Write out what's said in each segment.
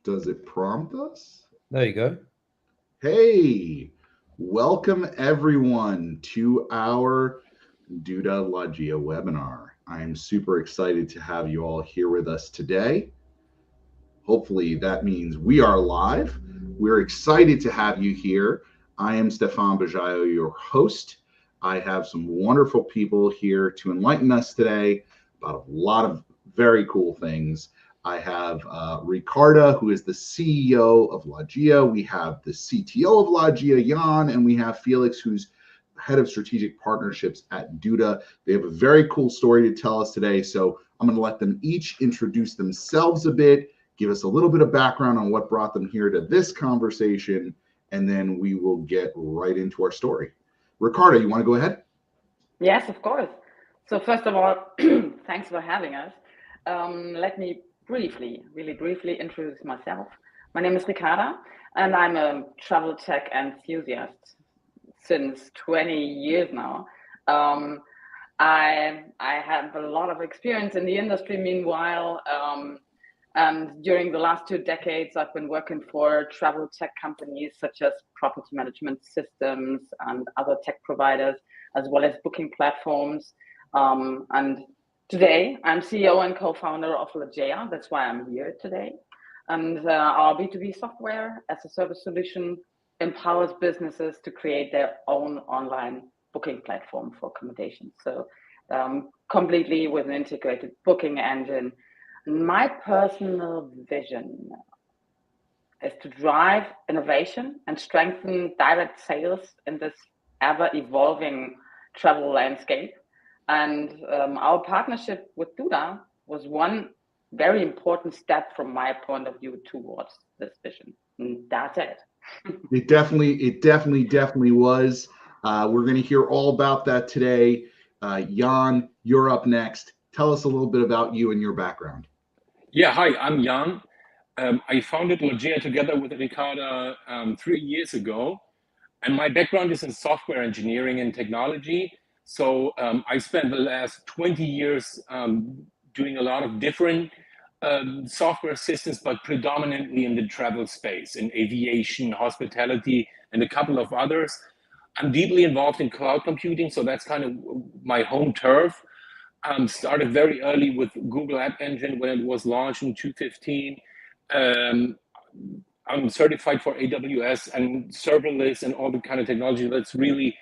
Does it prompt us? There you go. Hey, welcome everyone to our Duda webinar. I'm super excited to have you all here with us today. Hopefully that means we are live. We're excited to have you here. I am Stefan, your host. I have some wonderful people here to enlighten us today about a lot of very cool things. I have Ricarda, who is the CEO of Logia. We have the CTO of Logia, Jan, and we have Felix, who's head of strategic partnerships at Duda. They have a very cool story to tell us today. So I'm going to let them each introduce themselves a bit, give us a little bit of background on what brought them here to this conversation, and then we will get right into our story. Ricarda, you want to go ahead? Yes, of course. So first of all, thanks for having us. Let me really briefly introduce myself. My name is Ricarda, and I'm a travel tech enthusiast since 20 years now. I have a lot of experience in the industry meanwhile. And during the last 2 decades, I've been working for travel tech companies such as property management systems and other tech providers, as well as booking platforms. And today, I'm CEO and co-founder of Logia. That's why I'm here today. And our B2B software as a service solution empowers businesses to create their own online booking platform for accommodation. So completely with an integrated booking engine. My personal vision is to drive innovation and strengthen direct sales in this ever-evolving travel landscape. And our partnership with Duda was one very important step from my point of view towards this vision. And that's it. It definitely was. We're going to hear all about that today. Jan, you're up next. Tell us a little bit about you and your background. Yeah, hi, I'm Jan. I founded Logia together with Ricarda 3 years ago. And my background is in software engineering and technology. So I spent the last 20 years doing a lot of different software systems, but predominantly in the travel space, in aviation, hospitality, and a couple of others. I'm deeply involved in cloud computing, so that's kind of my home turf. Started very early with Google App Engine when it was launched in 2015. I'm certified for AWS and serverless and all the kind of technology. That's really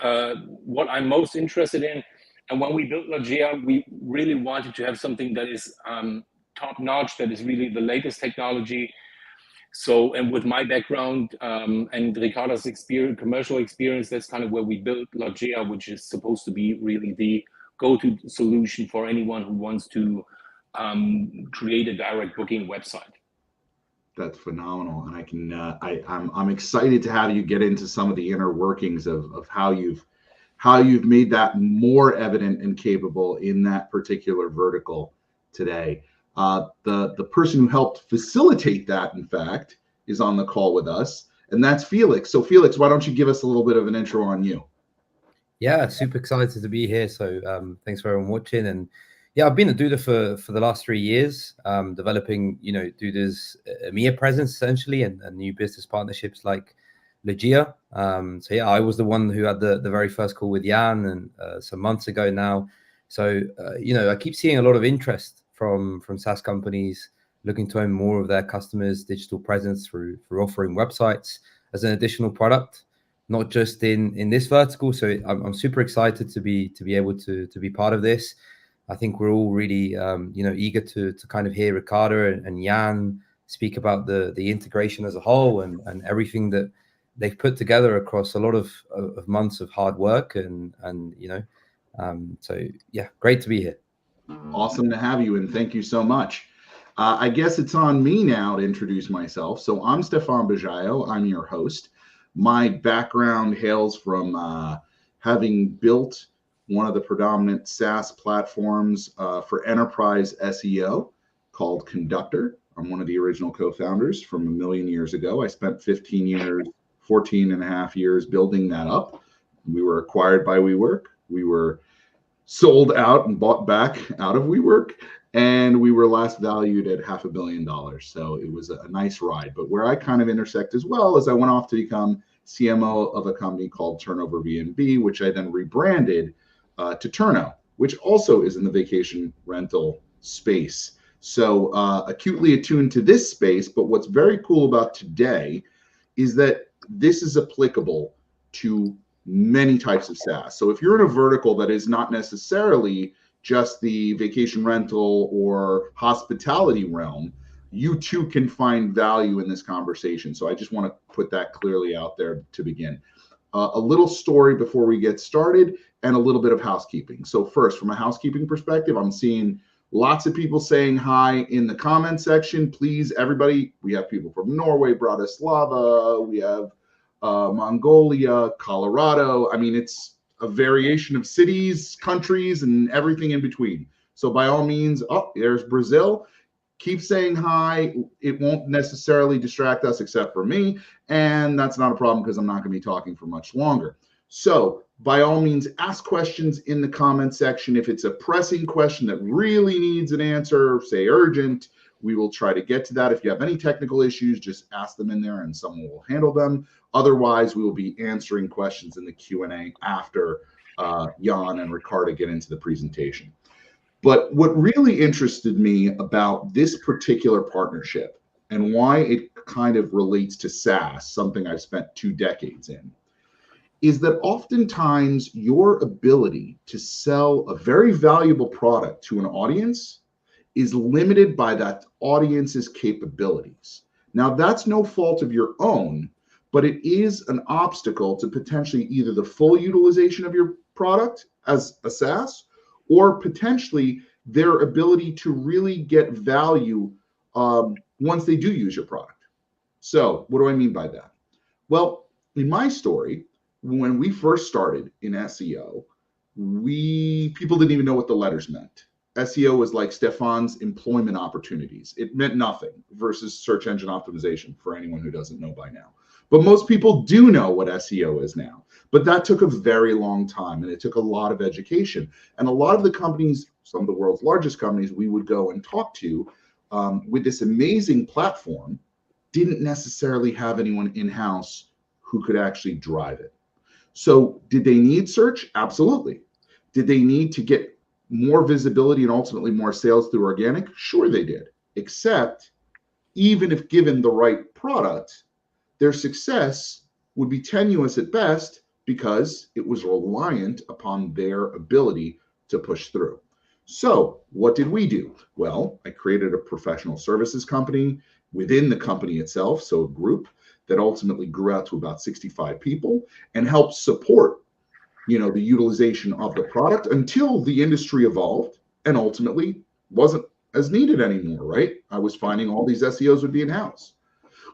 what I'm most interested in. And when we built Logia, we really wanted to have something that is top-notch, that is really the latest technology. So, and with my background and Ricarda's commercial experience, that's kind of where we built Logia, which is supposed to be really the go-to solution for anyone who wants to create a direct booking website. That's phenomenal, and I'm excited to have you get into some of the inner workings of how you've made that more evident and capable in that particular vertical today. The person who helped facilitate that, in fact, is on the call with us, and that's Felix. So Felix, why don't you give us a little bit of an intro on you? Yeah, super excited to be here. So thanks for everyone watching. And yeah, I've been at Duda for the last 3 years, developing, Duda's EMEA presence essentially and new business partnerships like Logia. So yeah, I was the one who had the very first call with Jan and some months ago now. So, I keep seeing a lot of interest from SaaS companies looking to own more of their customers' digital presence through offering websites as an additional product, not just in this vertical. So I'm super excited to be able to be part of this. I think we're all really eager to kind of hear Ricarda and Jan speak about the integration as a whole and everything that they've put together across a lot of months of hard work so yeah, great to be here. Awesome to have you, and thank you so much. I guess it's on me now to introduce myself. So I'm Stefan Bajayo. I'm your host. My background hails from having built one of the predominant SaaS platforms for enterprise SEO called Conductor. I'm one of the original co-founders from a million years ago. I spent 14 and a half years building that up. We were acquired by WeWork. We were sold out and bought back out of WeWork. And we were last valued at $500 million. So it was a nice ride. But where I kind of intersect as well is I went off to become CMO of a company called Turnover VNB, which I then rebranded to Turno, which also is in the vacation rental space. So acutely attuned to this space. But what's very cool about today is that this is applicable to many types of SaaS. So if you're in a vertical that is not necessarily just the vacation rental or hospitality realm, you too can find value in this conversation. So I just want to put that clearly out there to begin. A little story before we get started and a little bit of housekeeping. So first, from a housekeeping perspective, I'm seeing lots of people saying hi in the comment section. Please, everybody, we have people from Norway, Bratislava, we have Mongolia, Colorado. I mean, it's a variation of cities, countries, and everything in between. So by all means, oh, there's Brazil. Keep saying hi. It won't necessarily distract us except for me. And that's not a problem because I'm not going to be talking for much longer. So by all means, ask questions in the comment section. If it's a pressing question that really needs an answer, say urgent, we will try to get to that. If you have any technical issues, just ask them in there and someone will handle them. Otherwise, we will be answering questions in the Q&A after Jan and Ricarda get into the presentation. But what really interested me about this particular partnership and why it kind of relates to SaaS, something I've spent 2 decades in, is that oftentimes your ability to sell a very valuable product to an audience is limited by that audience's capabilities. Now, that's no fault of your own, but it is an obstacle to potentially either the full utilization of your product as a SaaS or potentially their ability to really get value once they do use your product. So what do I mean by that? Well, in my story, when we first started in SEO, people didn't even know what the letters meant. SEO was like Stefan's employment opportunities. It meant nothing versus search engine optimization for anyone who doesn't know by now. But most people do know what SEO is now. But that took a very long time and it took a lot of education. And a lot of the companies, some of the world's largest companies we would go and talk to with this amazing platform didn't necessarily have anyone in-house who could actually drive it. So did they need search? Absolutely. Did they need to get more visibility and ultimately more sales through organic? Sure they did. Except even if given the right product, their success would be tenuous at best because it was reliant upon their ability to push through. So what did we do? Well, I created a professional services company within the company itself, so a group that ultimately grew out to about 65 people and helped support the utilization of the product until the industry evolved and ultimately wasn't as needed anymore, right? I was finding all these SEOs would be in-house.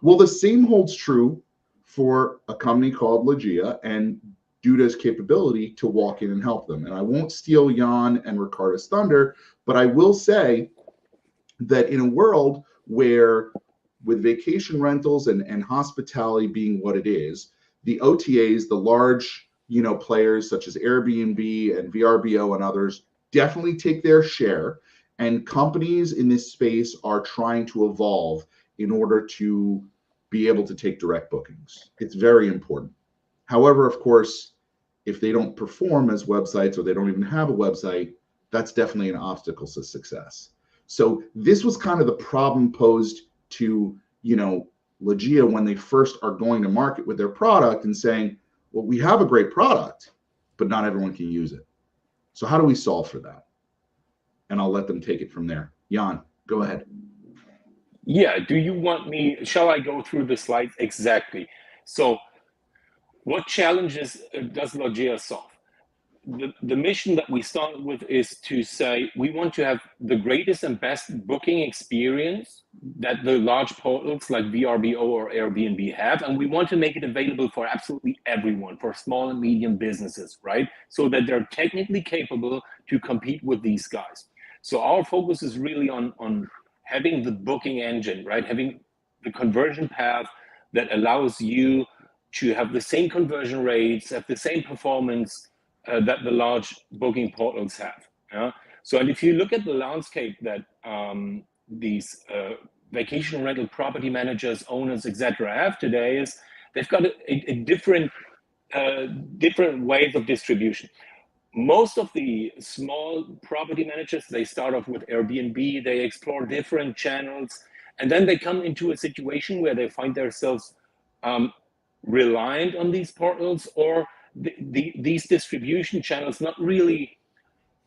Well, the same holds true for a company called Logia and Duda's capability to walk in and help them. And I won't steal Jan and Ricarda's thunder, but I will say that in a world where with vacation rentals and hospitality being what it is, the OTAs, the large players such as Airbnb and VRBO and others definitely take their share. And companies in this space are trying to evolve in order to be able to take direct bookings. It's very important. However, of course, if they don't perform as websites or they don't even have a website, that's definitely an obstacle to success. So this was kind of the problem posed to, Logia when they first are going to market with their product and saying, well, we have a great product, but not everyone can use it. So how do we solve for that? And I'll let them take it from there. Jan, go ahead. Yeah, shall I go through the slides? Exactly. So what challenges does Logia solve? The mission that we started with is to say we want to have the greatest and best booking experience that the large portals like VRBO or Airbnb have, and we want to make it available for absolutely everyone, for small and medium businesses, right? So that they're technically capable to compete with these guys. So our focus is really on having the booking engine, right? Having the conversion path that allows you to have the same conversion rates, have the same performance that the large booking portals have. So, and if you look at the landscape that these vacation rental property managers, owners, etc. have today, is they've got a different ways of distribution. Most of the small property managers, they start off with Airbnb, they explore different channels, and then they come into a situation where they find themselves reliant on these portals, or these distribution channels not really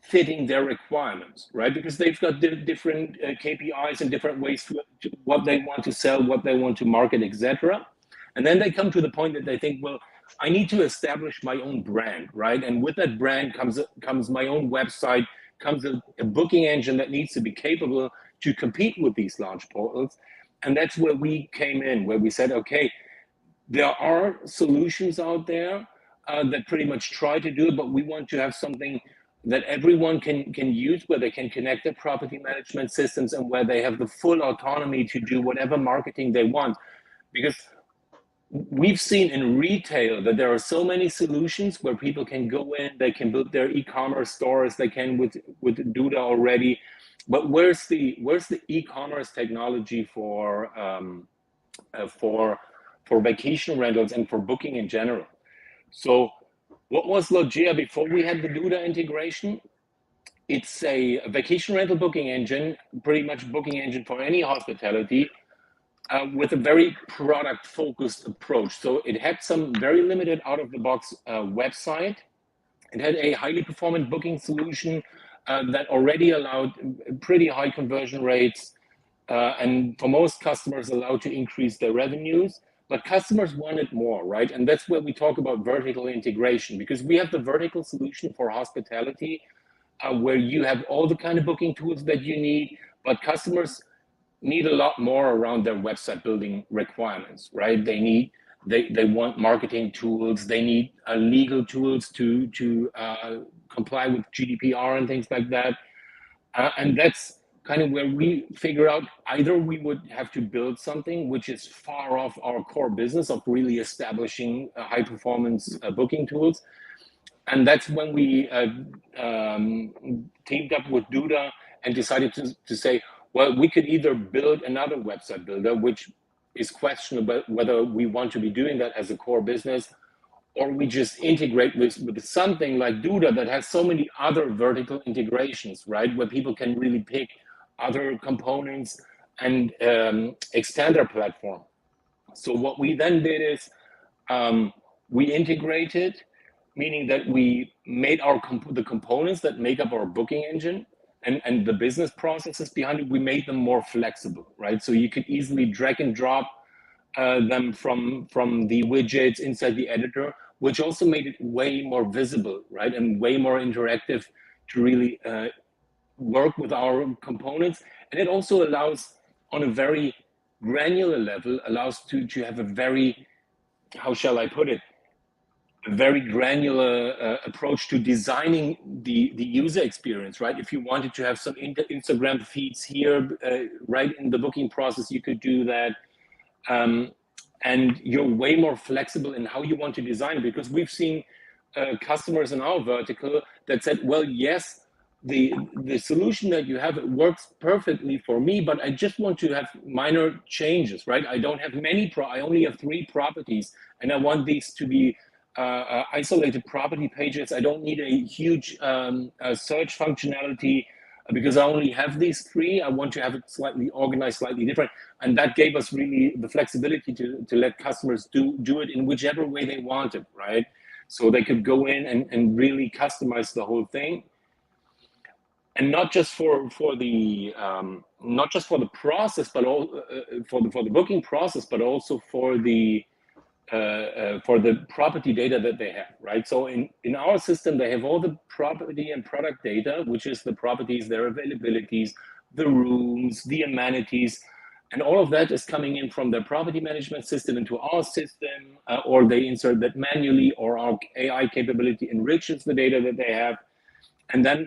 fitting their requirements, right? Because they've got different KPIs and different ways to what they want to sell, what they want to market, etc. And then they come to the point that they think, well, I need to establish my own brand, right? And with that brand comes my own website, comes a booking engine that needs to be capable to compete with these large portals. And that's where we came in, where we said, okay, there are solutions out there that pretty much try to do it, but we want to have something that everyone can use, where they can connect their property management systems and where they have the full autonomy to do whatever marketing they want. Because we've seen in retail that there are so many solutions where people can go in, they can build their e-commerce stores, they can with Duda already, but where's the e-commerce technology for vacation rentals and for booking in general? So what was Logea before we had the Duda integration? It's a vacation rental booking engine, pretty much booking engine for any hospitality, with a very product-focused approach. So it had some very limited out-of-the-box website. It had a highly performant booking solution that already allowed pretty high conversion rates, and for most customers allowed to increase their revenues. But customers wanted more, right? And that's where we talk about vertical integration, because we have the vertical solution for hospitality, where you have all the kind of booking tools that you need, but customers need a lot more around their website building requirements, right? They want marketing tools, they need legal tools to comply with GDPR and things like that. And that's kind of where we figure out either we would have to build something which is far off our core business of really establishing high performance booking tools. And that's when we teamed up with Duda and decided to say, well, we could either build another website builder, which is questionable whether we want to be doing that as a core business, or we just integrate with something like Duda that has so many other vertical integrations, right? Where people can really pick other components and extend their platform. So what we then did is we integrated, meaning that we made the components that make up our booking engine and the business processes behind it, we made them more flexible, right? So you could easily drag and drop them from the widgets inside the editor, which also made it way more visible, right? And way more interactive to really work with our components. And it also allows, on a very granular level, allows to have a very, how shall I put it, a very granular approach to designing the user experience, right? If you wanted to have some Instagram feeds here, right in the booking process, you could do that. And you're way more flexible in how you want to design it, because we've seen customers in our vertical that said, well, yes, the solution that you have, it works perfectly for me, but I just want to have minor changes, right? I don't have many, I only have 3 properties, and I want these to be isolated property pages. I don't need a huge search functionality because I only have these 3. I want to have it slightly organized, slightly different. And that gave us really the flexibility to let customers do it in whichever way they wanted, right? So they could go in and really customize the whole thing. And not just for the process, but all for the booking process, but also for the property data that they have, right? So in our system, they have all the property and product data, which is the properties, their availabilities, the rooms, the amenities, and all of that is coming in from their property management system into our system, or they insert that manually, or our AI capability enriches the data that they have. And then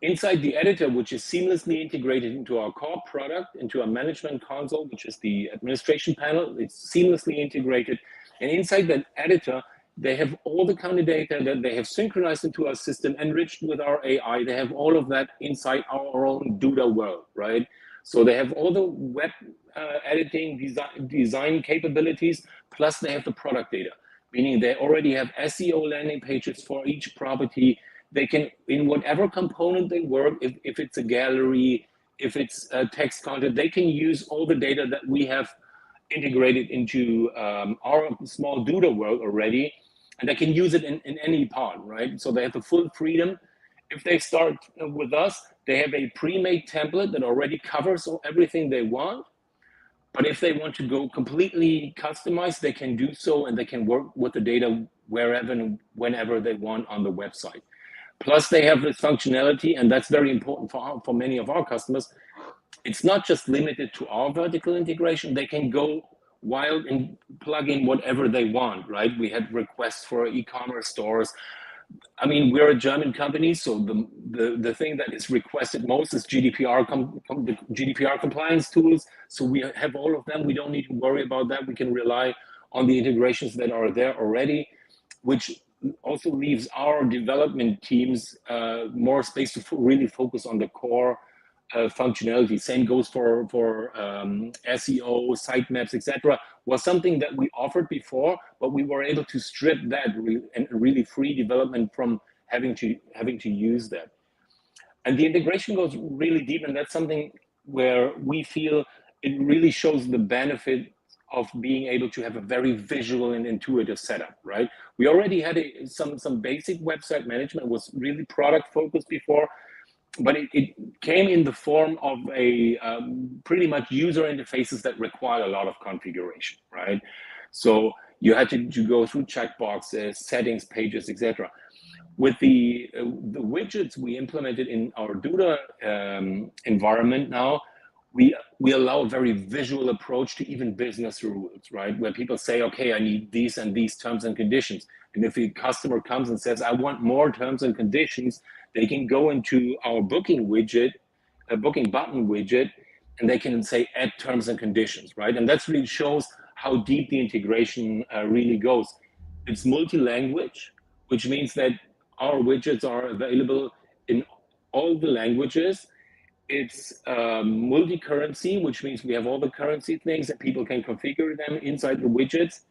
inside the editor, which is seamlessly integrated into our core product, into our management console, which is the administration panel, it's seamlessly integrated. And inside that editor, They have all the kind of data that they have synchronized into our system, enriched with our AI. They have all of that inside our own Duda world, right? So they have all the web editing, design capabilities, plus they have the product data, meaning they already have SEO landing pages for each property. They can, in whatever component they work, if it's a gallery, if it's text content, they can use all the data that we have integrated into our small Duda world already, and they can use it in any part, right? So they have the full freedom. If they start with us, they have a pre-made template that already covers everything they want. But if they want to go completely customized, they can do so, and they can work with the data wherever and whenever they want on the website. Plus, they have this functionality, and that's very important for many of our customers. It's not just limited to our vertical integration. They can go wild and plug in whatever they want, right? We had requests for e-commerce stores. I mean, we're a German company, so the thing that is requested most is GDPR compliance tools. So we have all of them. We don't need to worry about that. We can rely on the integrations that are there already, which also leaves our development teams more space to really focus on the core functionality. Same goes for SEO, sitemaps, etc. Was something that we offered before, but we were able to strip that and really free development from having to use that. And the integration goes really deep, and that's something where we feel it really shows the benefit of being able to have a very visual and intuitive setup, right? We already had some basic website management, was really product focused before, but it came in the form of a pretty much user interfaces that require a lot of configuration, right? So you had to go through checkboxes, settings, pages, etc. With the widgets we implemented in our Duda environment now, we allow a very visual approach to even business rules, right? Where people say, okay, I need these and these terms and conditions. And if a customer comes and says, I want more terms and conditions, they can go into our booking widget, a booking button widget, and they can say add terms and conditions, right? And that really shows how deep the integration really goes. It's multi-language, which means that our widgets are available in all the languages. It's multi-currency, which means we have all the currency things that people can configure them inside the widgets.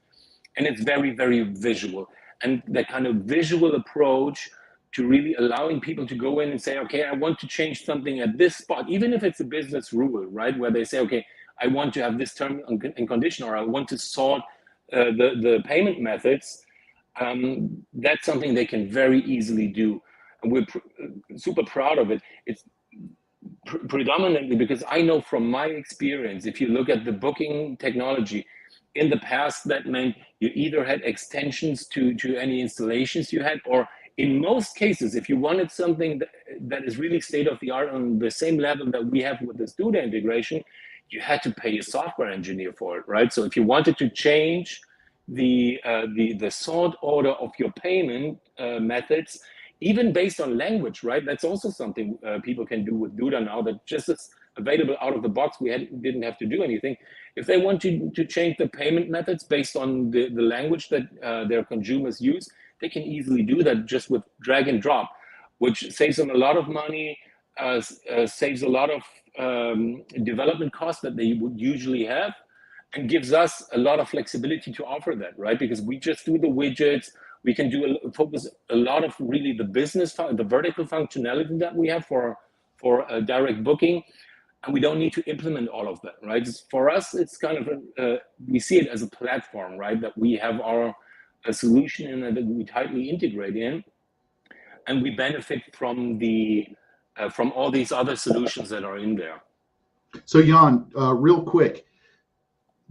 And it's very, very visual. And that kind of visual approach to really allowing people to go in and say, okay, I want to change something at this spot, even if it's a business rule, right? Where they say, okay, I want to have this term and condition, or I want to sort the payment methods. That's something they can very easily do. And we're super proud of it. It's predominantly because I know from my experience, if you look at the booking technology, in the past, that meant you either had extensions to any installations you had, or in most cases, if you wanted something that is really state of the art on the same level that we have with this Duda integration, you had to pay a software engineer for it, right? So if you wanted to change the sort order of your payment methods, even based on language, right? That's also something people can do with Duda now that just is available out of the box. We didn't have to do anything. If they want to change the payment methods based on the language that their consumers use, they can easily do that just with drag and drop, which saves them a lot of money, saves a lot of development costs that they would usually have, and gives us a lot of flexibility to offer that, right? Because we just do the widgets. We can focus a lot of really the business, the vertical functionality that we have for direct booking, and we don't need to implement all of that, right? For us, it's kind of we see it as a platform, right? That we have our solution in that we tightly integrate in, and we benefit from from all these other solutions that are in there. So Jan, real quick,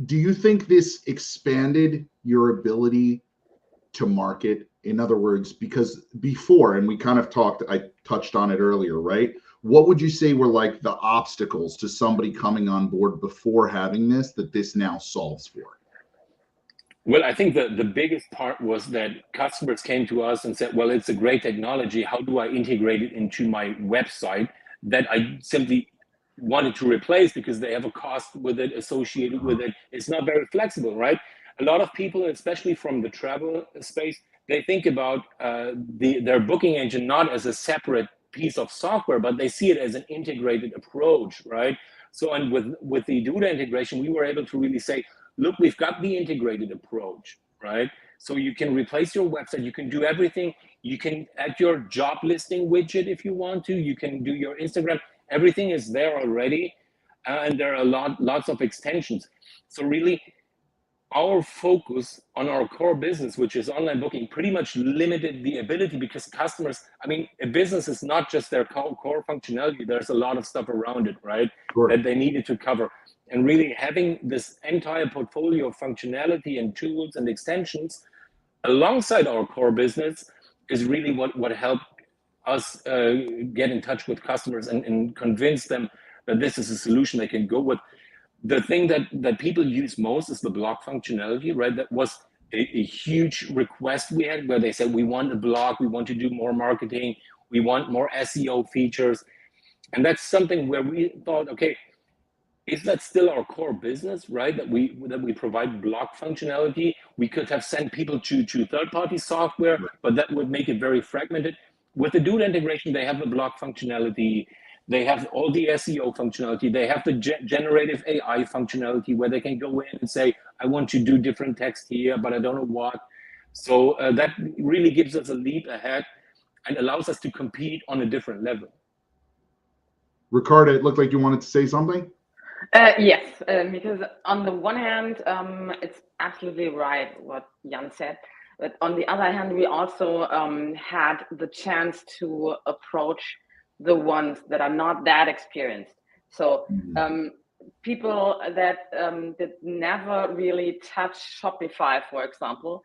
do you think this expanded your ability to market? In other words, because before, and we kind of I touched on it earlier, right? What would you say were like the obstacles to somebody coming on board before having this that this now solves for? Well, I think the biggest part was that customers came to us and said, well, it's a great technology. How do I integrate it into my website that I simply wanted to replace because they have a cost with it associated with it? It's not very flexible, right? a lot of people, especially from the travel space, they think about their booking engine not as a separate piece of software, but they see it as an integrated approach, right? So, and with the Duda integration, we were able to really say, look, we've got the integrated approach, right? So you can replace your website, you can do everything. You can add your job listing widget if you want to. You can do your Instagram. Everything is there already, and there are lots of extensions. So really, our focus on our core business, which is online booking, pretty much limited the ability, because customers, I mean, a business is not just their core functionality. There's a lot of stuff around it, right? Sure. That they needed to cover. And really having this entire portfolio of functionality and tools and extensions alongside our core business is really what helped us get in touch with customers and convince them that this is a solution they can go with. The thing that people use most is the blog functionality, right? That was a huge request we had, where they said, we want a blog, we want to do more marketing, we want more SEO features. And that's something where we thought, okay, is that still our core business, right? That we provide blog functionality. We could have sent people to third-party software, but that would make it very fragmented. With the Duda integration, they have the blog functionality. They have all the SEO functionality. They have the generative AI functionality, where they can go in and say, I want to do different text here, but I don't know what. So that really gives us a leap ahead and allows us to compete on a different level. Ricarda, it looked like you wanted to say something. Yes, because on the one hand, it's absolutely right what Jan said. But on the other hand, we also had the chance to approach the ones that are not that experienced. So people that did never really touch Shopify, for example,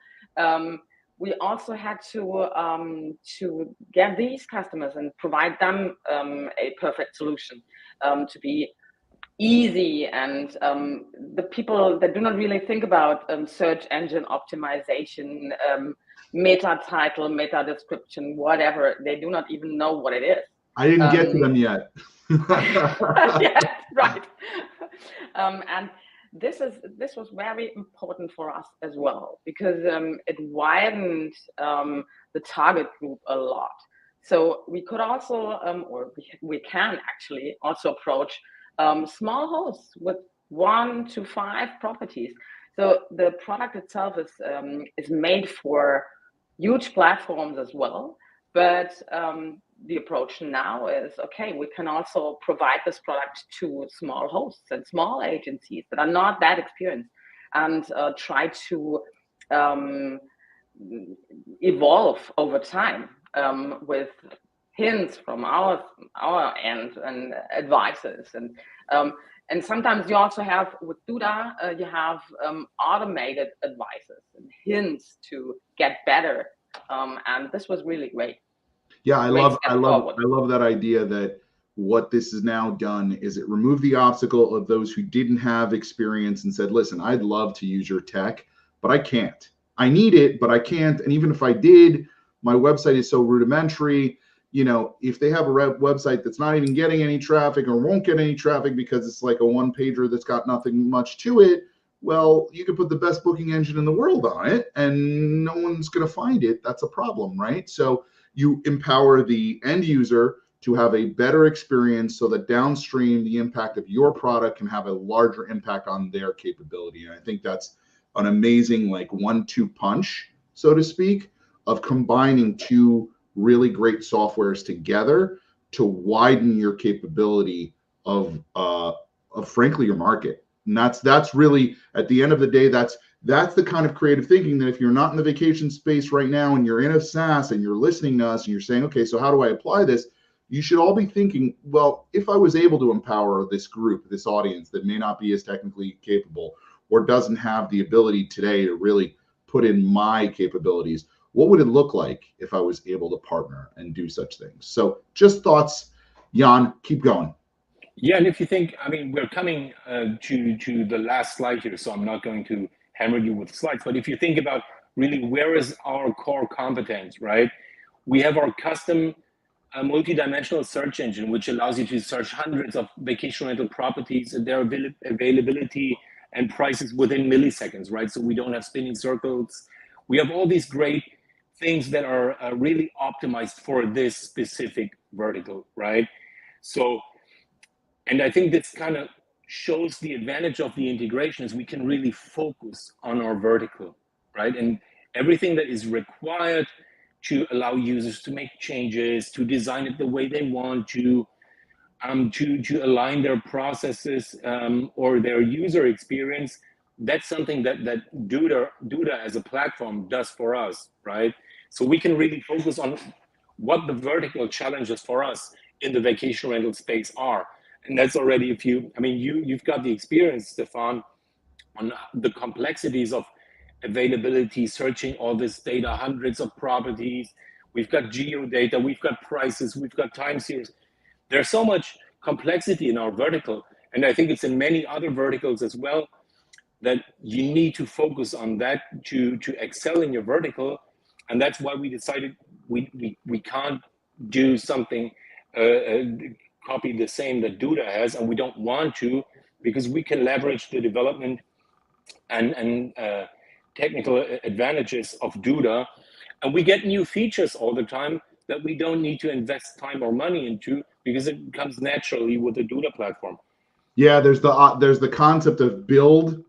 we also had to get these customers and provide them a perfect solution to be easy, and the people that do not really think about search engine optimization, meta title, meta description, whatever, they do not even know what it is. I didn't get to them yet. Yeah, right. And this was very important for us as well, because it widened the target group a lot. So we could also, or we can actually also approach small hosts with 1 to 5 properties. So the product itself is made for huge platforms as well, but the approach now is, okay, we can also provide this product to small hosts and small agencies that are not that experienced, and try to evolve over time with hints from our end and advices, and sometimes you also have with Duda you have automated advices and hints to get better, and this was really great. Yeah, I love that idea that what this has now done is it removed the obstacle of those who didn't have experience and said, listen, I'd love to use your tech, but I can't. I need it, but I can't. And even if I did, my website is so rudimentary. You know, if they have a website that's not even getting any traffic or won't get any traffic because it's like a one-pager that's got nothing much to it, well, you could put the best booking engine in the world on it and no one's going to find it. That's a problem, right? So you empower the end user to have a better experience so that downstream the impact of your product can have a larger impact on their capability. And I think that's an amazing like 1-2 punch, so to speak, of combining two really great softwares together to widen your capability of frankly your market. And that's really, at the end of the day, that's the kind of creative thinking that if you're not in the vacation space right now and you're in a SaaS and you're listening to us and you're saying, okay, so how do I apply this? You should all be thinking, well, if I was able to empower this group, this audience that may not be as technically capable or doesn't have the ability today to really put in my capabilities, what would it look like if I was able to partner and do such things? So just thoughts, Jan, keep going. Yeah, and if you think, I mean, we're coming to the last slide here, so I'm not going to hammer you with slides, but if you think about really where is our core competence, right? We have our custom multi-dimensional search engine, which allows you to search hundreds of vacation rental properties and their availability and prices within milliseconds, right? So we don't have spinning circles. We have all these great things that are really optimized for this specific vertical, right? So, and I think this kind of shows the advantage of the integration is we can really focus on our vertical, right? And everything that is required to allow users to make changes, to design it the way they want to align their processes or their user experience. That's something that Duda as a platform does for us, right? So we can really focus on what the vertical challenges for us in the vacation rental space are. And that's already you've got the experience, Stefan, on the complexities of availability, searching all this data, hundreds of properties. We've got geo data, we've got prices, we've got time series. There's so much complexity in our vertical, and I think it's in many other verticals as well, that you need to focus on that to excel in your vertical. And that's why we decided we can't do something copy the same that Duda has, and we don't want to, because we can leverage the development and technical advantages of Duda, and we get new features all the time that we don't need to invest time or money into, because it comes naturally with the Duda platform. Yeah, there's the concept of build,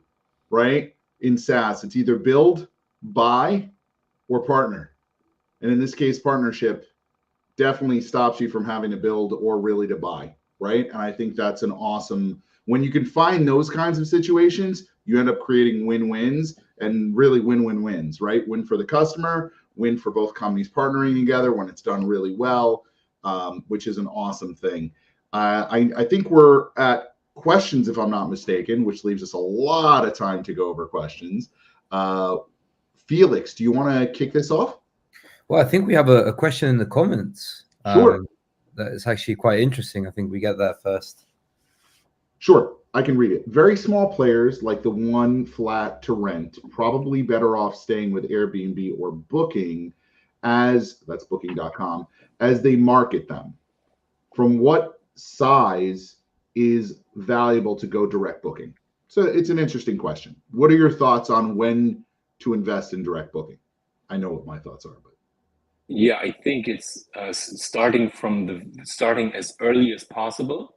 right? In SaaS, it's either build, buy, or partner. And in this case, partnership definitely stops you from having to build or really to buy, right? And I think that's an awesome, when you can find those kinds of situations, you end up creating win-wins and really win-win-wins, right? Win for the customer, win for both companies partnering together when it's done really well, which is an awesome thing. I think we're at questions, if I'm not mistaken, which leaves us a lot of time to go over questions. Felix, do you want to kick this off? Well, I think we have a question in the comments. Sure. That is actually quite interesting. I think we get that first. Sure, I can read it. Very small players like the one flat to rent, probably better off staying with Airbnb or Booking, that's booking.com, as they market them. From what size is valuable to go direct booking? So it's an interesting question. What are your thoughts on when to invest in direct booking? I know what my thoughts are, but yeah, I think it's starting as early as possible.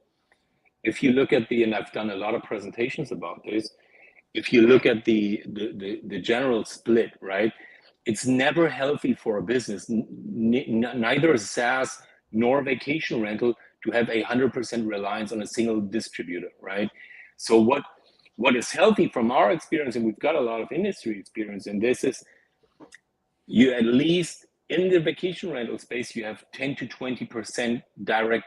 If you look at and I've done a lot of presentations about this, if you look at the general split, right, it's never healthy for a business, neither SaaS nor vacation rental, to have 100% reliance on a single distributor, right? So what is healthy from our experience, and we've got a lot of industry experience in this, is you at least in the vacation rental space, you have 10 to 20% direct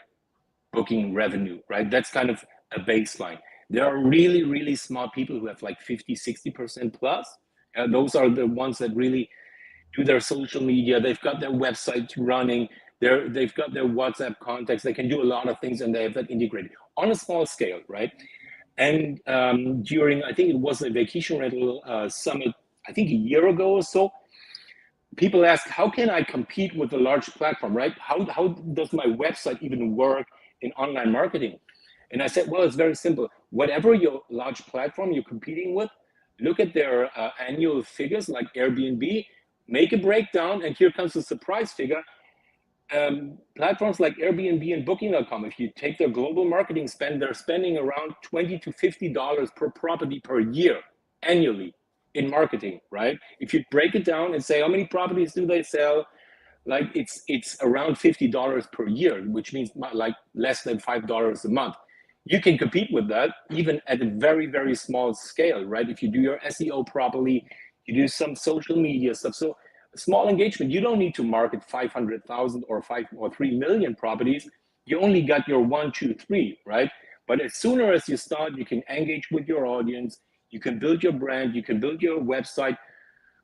booking revenue, right? That's kind of a baseline. There are really, really smart people who have like 50, 60% plus. Those are the ones that really do their social media. They've got their website running. They've got their WhatsApp contacts. They can do a lot of things, and they have that integrated on a small scale, right? And during, I think it was a vacation rental summit, I think a year ago or so, people ask, how can I compete with a large platform, right? How does my website even work in online marketing? And I said, well, it's very simple. Whatever your large platform you're competing with, look at their annual figures like Airbnb, make a breakdown, and here comes the surprise figure. Platforms like Airbnb and Booking.com, if you take their global marketing spend, they're spending around $20 to $50 per property per year annually in marketing, right? If you break it down and say how many properties do they sell, like it's around $50 per year, which means like less than $5 a month. You can compete with that even at a very, very small scale, right? If you do your SEO properly, you do some social media stuff. So small engagement, you don't need to market 500,000 or 5 or 3 million properties. You only got your 1, 2, 3, right? But as sooner as you start, you can engage with your audience, you can build your brand, you can build your website,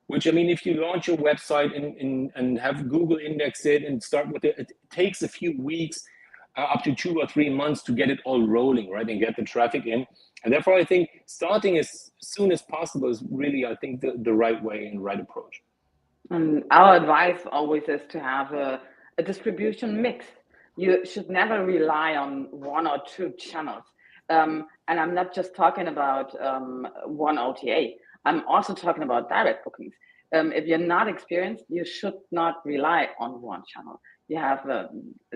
which, I mean, if you launch your website and have Google index it and start with it, it takes a few weeks, up to 2 or 3 months to get it all rolling, right, and get the traffic in. And therefore, I think starting as soon as possible is really, I think, the right way and right approach. And our advice always is to have a distribution mix. You should never rely on 1 or 2 channels. And I'm not just talking about one OTA. I'm also talking about direct bookings. If you're not experienced, you should not rely on one channel. You have a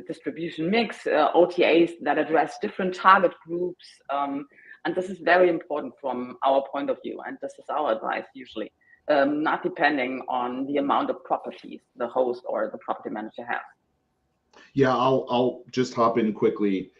distribution mix, OTAs that address different target groups. And this is very important from our point of view. And this is our advice usually, not depending on the amount of properties the host or the property manager has. Yeah, I'll just hop in quickly.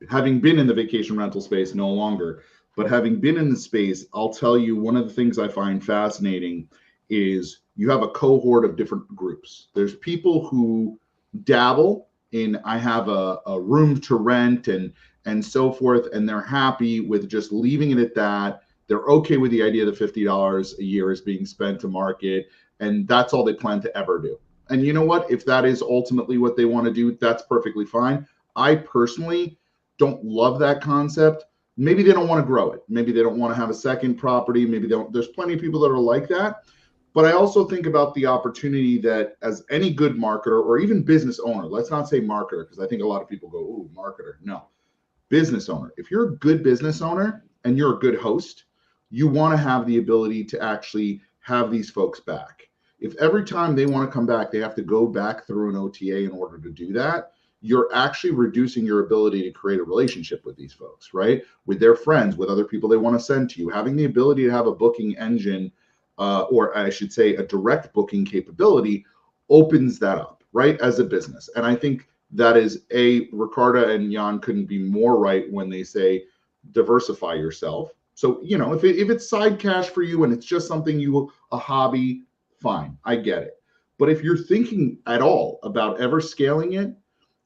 Having been in the vacation rental space, no longer, but having been in the space, I'll tell you one of the things I find fascinating is you have a cohort of different groups. There's people who dabble in, I have a room to rent and so forth, and they're happy with just leaving it at that. They're okay with the idea that $50 a year is being spent to market, and that's all they plan to ever do. And you know what? If that is ultimately what they want to do, that's perfectly fine. I personally don't love that concept. Maybe they don't want to grow it. Maybe they don't want to have a second property. Maybe they don't. There's plenty of people that are like that. But I also think about the opportunity that as any good marketer or even business owner, let's not say marketer, because I think a lot of people go, ooh, marketer. No, business owner. If you're a good business owner and you're a good host, you want to have the ability to actually have these folks back. If every time they want to come back, they have to go back through an OTA in order to do that, you're actually reducing your ability to create a relationship with these folks, right? With their friends, with other people they want to send to you. Having the ability to have a booking engine, or I should say a direct booking capability, opens that up, right, as a business. And I think that is Ricarda and Jan couldn't be more right when they say diversify yourself. So, you know, if it's side cash for you and it's just something a hobby, fine, I get it. But if you're thinking at all about ever scaling it,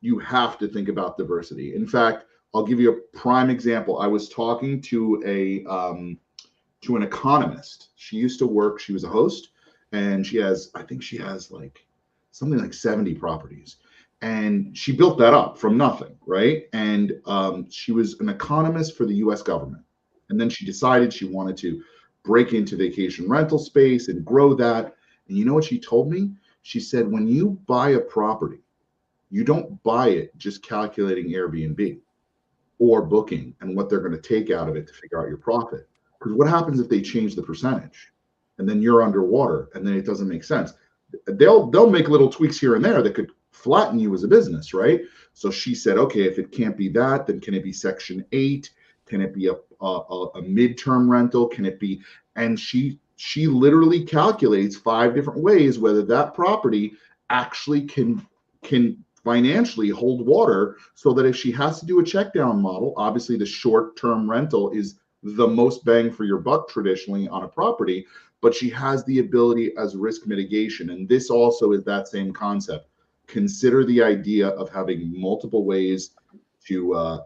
you have to think about diversity. In fact, I'll give you a prime example. I was talking to an economist. She used to work, she was a host, and I think she has like something like 70 properties. And she built that up from nothing, right? And she was an economist for the US government. And then she decided she wanted to break into vacation rental space and grow that. And you know what she told me? She said, when you buy a property, you don't buy it just calculating Airbnb or booking and what they're going to take out of it to figure out your profit. Because what happens if they change the percentage and then you're underwater and then it doesn't make sense? They'll make little tweaks here and there that could flatten you as a business, right? So she said, okay, if it can't be that, then can it be Section 8? Can it be a midterm rental? Can it be? And she literally calculates 5 different ways whether that property actually can financially hold water, so that if she has to do a check down model, obviously the short-term rental is the most bang for your buck traditionally on a property, but she has the ability as risk mitigation. And this also is that same concept. Consider the idea of having multiple ways to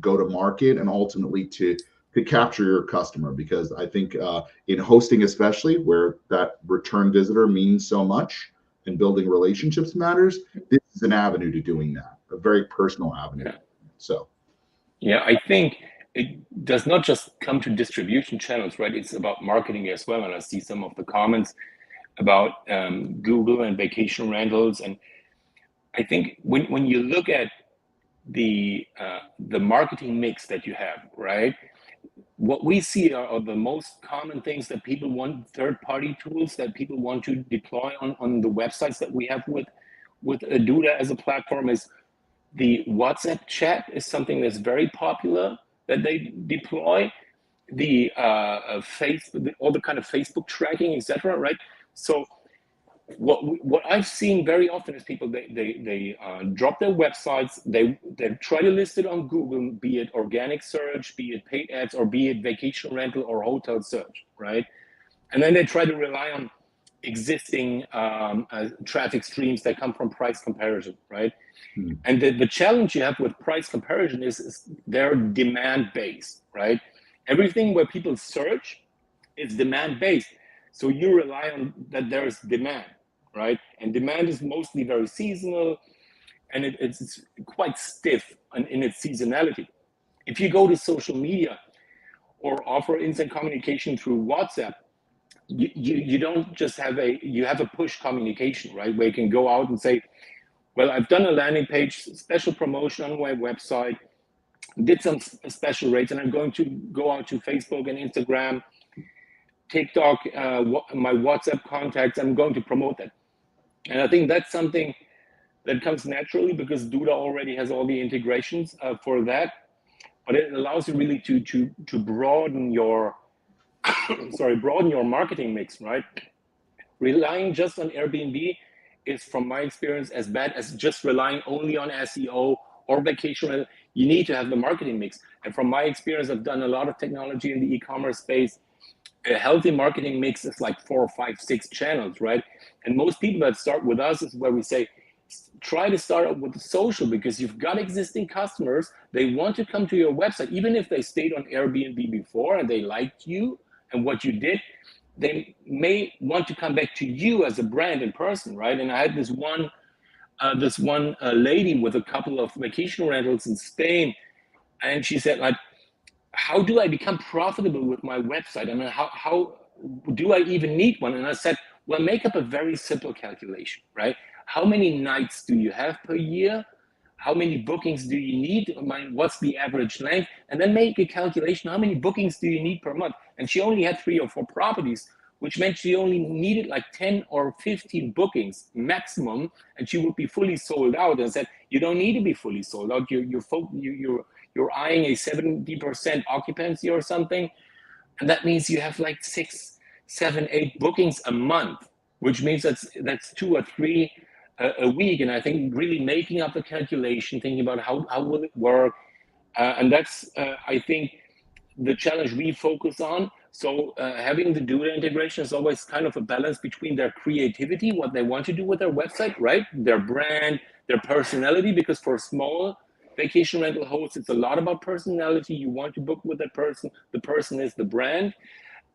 go to market and ultimately to capture your customer, because I think in hosting, especially where that return visitor means so much and building relationships matters, this is an avenue to doing that, a very personal avenue. Yeah. So, yeah, I think it does not just come to distribution channels, right? It's about marketing as well. And I see some of the comments about Google and vacation rentals. And I think when you look at the marketing mix that you have, right? What we see are the most common things that people want, third-party tools that people want to deploy on the websites that we have with Duda as a platform. Is the WhatsApp chat is something that's very popular that they deploy, the Facebook, all the kind of Facebook tracking, etc. Right? So what I've seen very often is people they drop their websites, they try to list it on Google, be it organic search, be it paid ads, or be it vacation rental or hotel search, right? And then they try to rely on existing traffic streams that come from price comparison, right? And the challenge you have with price comparison is they're demand based, right? Everything where people search is demand based. So you rely on that there's demand, right? And demand is mostly very seasonal, and it's quite stiff in its seasonality. If you go to social media or offer instant communication through WhatsApp, you don't just have you have a push communication, right? Where you can go out and say, well, I've done a landing page, special promotion on my website. did some special rates, and I'm going to go out to Facebook and Instagram, TikTok, my WhatsApp contacts. I'm going to promote that. And I think that's something that comes naturally because Duda already has all the integrations for that. But it allows you really to broaden your broaden your marketing mix, right? Relying just on Airbnb is, from my experience, as bad as just relying only on SEO or vacation rental. You need to have the marketing mix. And from my experience, I've done a lot of technology in the e-commerce space. A healthy marketing mix is like 4 or 5, 6 channels, right? And most people that start with us is where we say, try to start out with the social, because you've got existing customers. They want to come to your website, even if they stayed on Airbnb before and they liked you and what you did. They may want to come back to you as a brand in person, right? And I had this one lady with a couple of vacation rentals in Spain, and she said, like, how do I become profitable with my website? I mean, how do I even need one? And I said, well, make up a very simple calculation, right? How many nights do you have per year? How many bookings do you need? What's the average length? And then make a calculation, how many bookings do you need per month? And she only had 3 or 4 properties, which meant she only needed like 10 or 15 bookings maximum, and she would be fully sold out. And I said, you don't need to be fully sold out. You're eyeing a 70% occupancy or something. And that means you have like 6, 7, 8 bookings a month, which means that's 2 or 3 a week. And I think really making up the calculation, thinking about how will it work. And that's, I think, the challenge we focus on. So having the Duda integration is always kind of a balance between their creativity, what they want to do with their website, right? Their brand, their personality, because for small vacation rental hosts, it's a lot about personality. You want to book with that person. The person is the brand.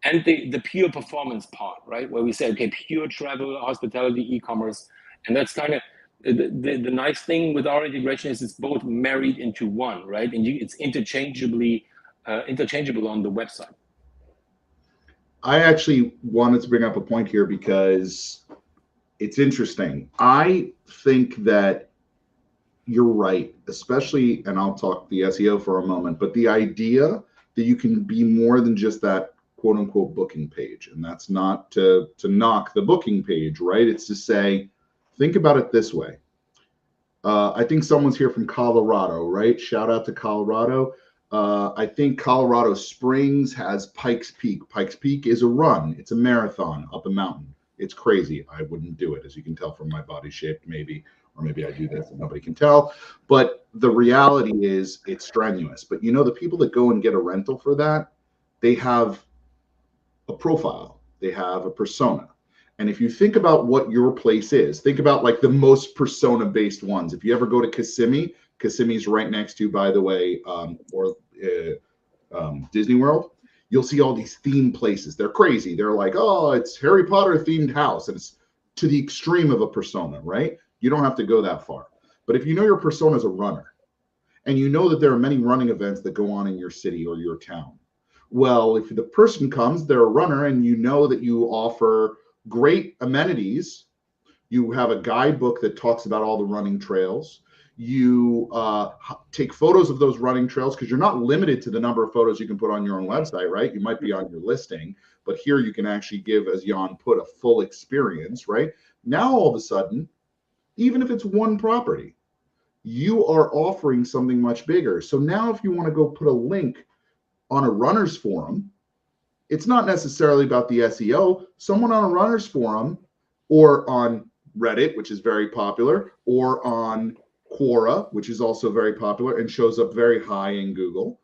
And the pure performance part, right? Where we say, okay, pure travel, hospitality, e-commerce. And that's kind of the nice thing with our integration is it's both married into one, right? And it's interchangeable on the website. I actually wanted to bring up a point here because it's interesting. I think that you're right, especially, and I'll talk the SEO for a moment, but the idea that you can be more than just that quote unquote booking page. And that's not to knock the booking page, right? It's to say, think about it this way. I think someone's here from Colorado, right? Shout out to Colorado. I think Colorado Springs has Pikes Peak. Pikes Peak is a run. It's a marathon up a mountain. It's crazy. I wouldn't do it, as you can tell from my body shape, maybe, or maybe I do this and nobody can tell. But the reality is it's strenuous. But you know, the people that go and get a rental for that, they have a profile. They have a persona. And if you think about what your place is, think about like the most persona-based ones. If you ever go to Kissimmee, Kissimmee's right next to, by the way, Disney World, you'll see all these themed places. They're crazy. They're like, oh, it's Harry Potter themed house. And it's to the extreme of a persona, right? You don't have to go that far. But if you know your persona is a runner, and you know that there are many running events that go on in your city or your town, well, if the person comes, they're a runner, and you know that you offer great amenities, you have a guidebook that talks about all the running trails, you take photos of those running trails, because you're not limited to the number of photos you can put on your own website, right? You might be on your listing, but here you can actually give, as Jan put, a full experience, right? Now, all of a sudden, even if it's one property, you are offering something much bigger. So now if you want to go put a link on a runner's forum, it's not necessarily about the SEO. Someone on a runner's forum or on Reddit, which is very popular, or on Quora, which is also very popular and shows up very high in Google,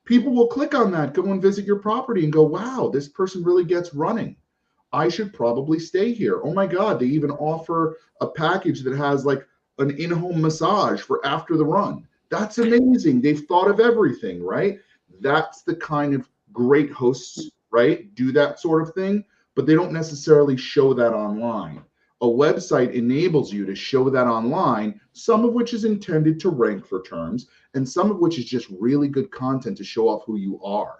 people will click on that, go and visit your property and go, wow, this person really gets running. I should probably stay here. Oh my God, they even offer a package that has like an in-home massage for after the run. That's amazing. They've thought of everything, right? That's the kind of great hosts, right? Do that sort of thing, but they don't necessarily show that online. A website enables you to show that online, some of which is intended to rank for terms, and some of which is just really good content to show off who you are.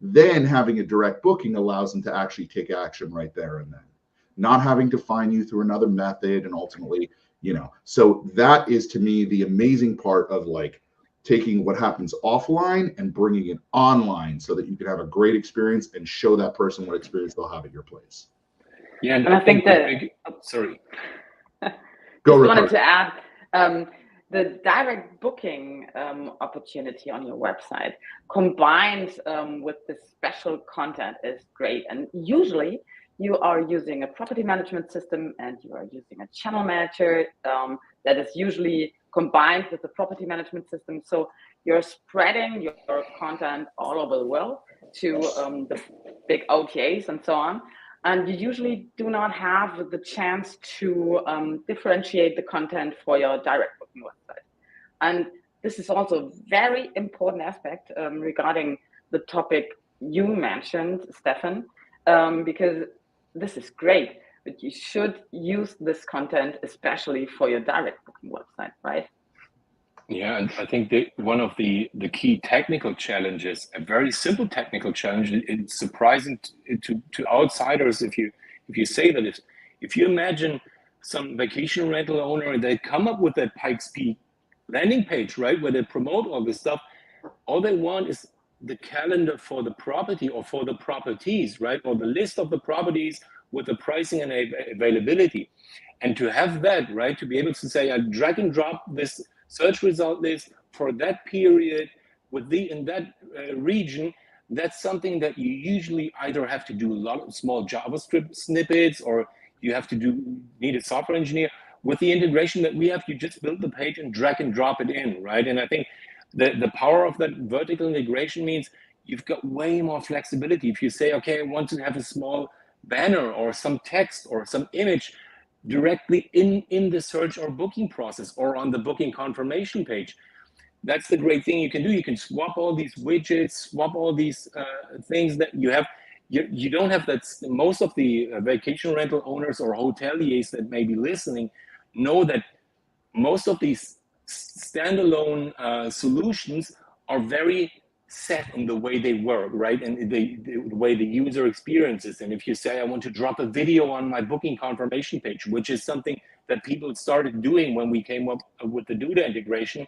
Then having a direct booking allows them to actually take action right there and then, not having to find you through another method and ultimately, you know. So that is, to me, the amazing part of like taking what happens offline and bringing it online so that you can have a great experience and show that person what experience they'll have at your place. Yeah, and I think that sorry. Go, just Ricarda. wanted to add the direct booking opportunity on your website combined with the special content is great. And usually you are using a property management system and you are using a channel manager that is usually combined with the property management system. So you're spreading your content all over the world to the big OTAs and so on. And you usually do not have the chance to differentiate the content for your direct booking website. And this is also a very important aspect regarding the topic you mentioned, Stefan, because this is great, but you should use this content especially for your direct booking website, right? Yeah, and I think one of the key technical challenges, a very simple technical challenge, it's surprising to outsiders if you say that if you imagine some vacation rental owner and they come up with that Pikes Peak landing page, right, where they promote all this stuff, all they want is the calendar for the property or for the properties, right, or the list of the properties with the pricing and availability, and to have that, right, to be able to say, I drag and drop this search result list for that period in that region, that's something that you usually either have to do a lot of small JavaScript snippets or you have to need a software engineer. With the integration that we have, you just build the page and drag and drop it in, right? And I think the power of that vertical integration means you've got way more flexibility. If you say, okay, I want to have a small banner or some text or some image directly in the search or booking process or on the booking confirmation page. That's the great thing you can do. You can swap all these widgets, swap all these things that you have. You don't have that. Most of the vacation rental owners or hoteliers that may be listening know that most of these standalone solutions are very set in the way they work, right? And the way the user experiences. And if you say, I want to drop a video on my booking confirmation page, which is something that people started doing when we came up with the Duda integration,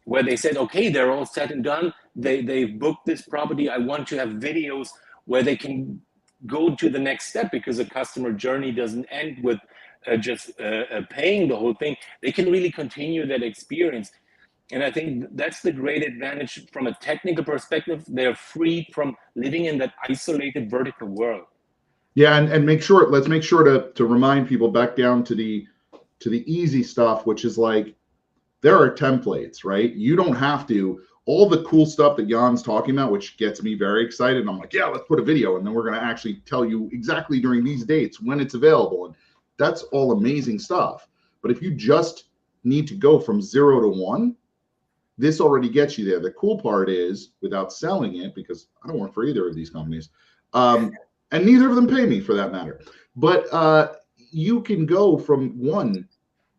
where they said, okay, they're all set and done. They've booked this property. I want to have videos where they can go to the next step because the customer journey doesn't end with just paying the whole thing. They can really continue that experience. And I think that's the great advantage from a technical perspective. They're free from living in that isolated vertical world. Yeah, and let's make sure to remind people back down to the easy stuff, which is like there are templates, right? You don't have to, all the cool stuff that Jan's talking about, which gets me very excited. And I'm like, yeah, let's put a video and then we're going to actually tell you exactly during these dates when it's available. And that's all amazing stuff. But if you just need to go from 0 to 1, this already gets you there. The cool part is, without selling it, because I don't work for either of these companies, and neither of them pay me for that matter, but you can go from 1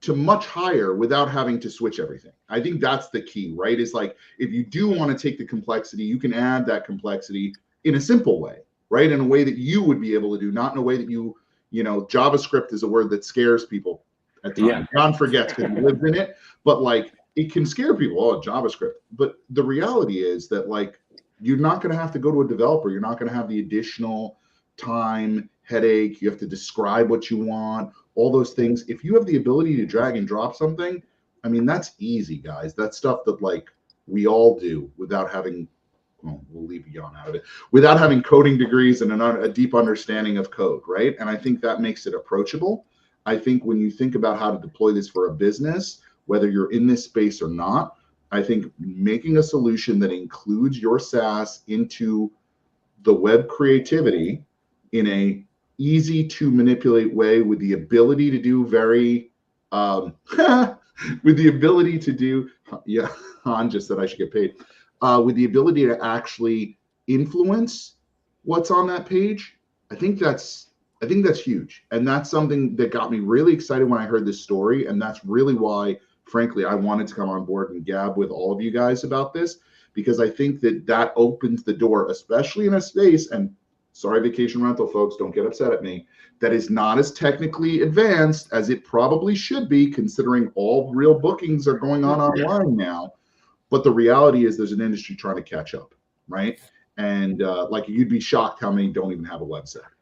to much higher without having to switch everything. I think that's the key, right? Is like, if you do want to take the complexity, you can add that complexity in a simple way, right? In a way that you would be able to do, not in a way that you know, JavaScript is a word that scares people at times. Yeah. John forgets because he lives in it, but like, it can scare people, oh, JavaScript. But the reality is that like, you're not going to have to go to a developer. You're not going to have the additional time, headache. You have to describe what you want, all those things. If you have the ability to drag and drop something, I mean, that's easy, guys. That's stuff that like we all do without having, well, we'll leave Jan out of it, without having coding degrees and a deep understanding of code, right? And I think that makes it approachable. I think when you think about how to deploy this for a business, whether you're in this space or not, I think making a solution that includes your SaaS into the web creativity in a easy to manipulate way with the ability to do very, with the ability to do, yeah, Han just said I should get paid, with the ability to actually influence what's on that page, I think that's huge. And that's something that got me really excited when I heard this story. And that's really why, frankly, I wanted to come on board and gab with all of you guys about this, because I think that opens the door, especially in a space, and sorry, vacation rental folks, don't get upset at me, that is not as technically advanced as it probably should be, considering all real bookings are going on online now. But the reality is there's an industry trying to catch up, right? And like you'd be shocked how many don't even have a website,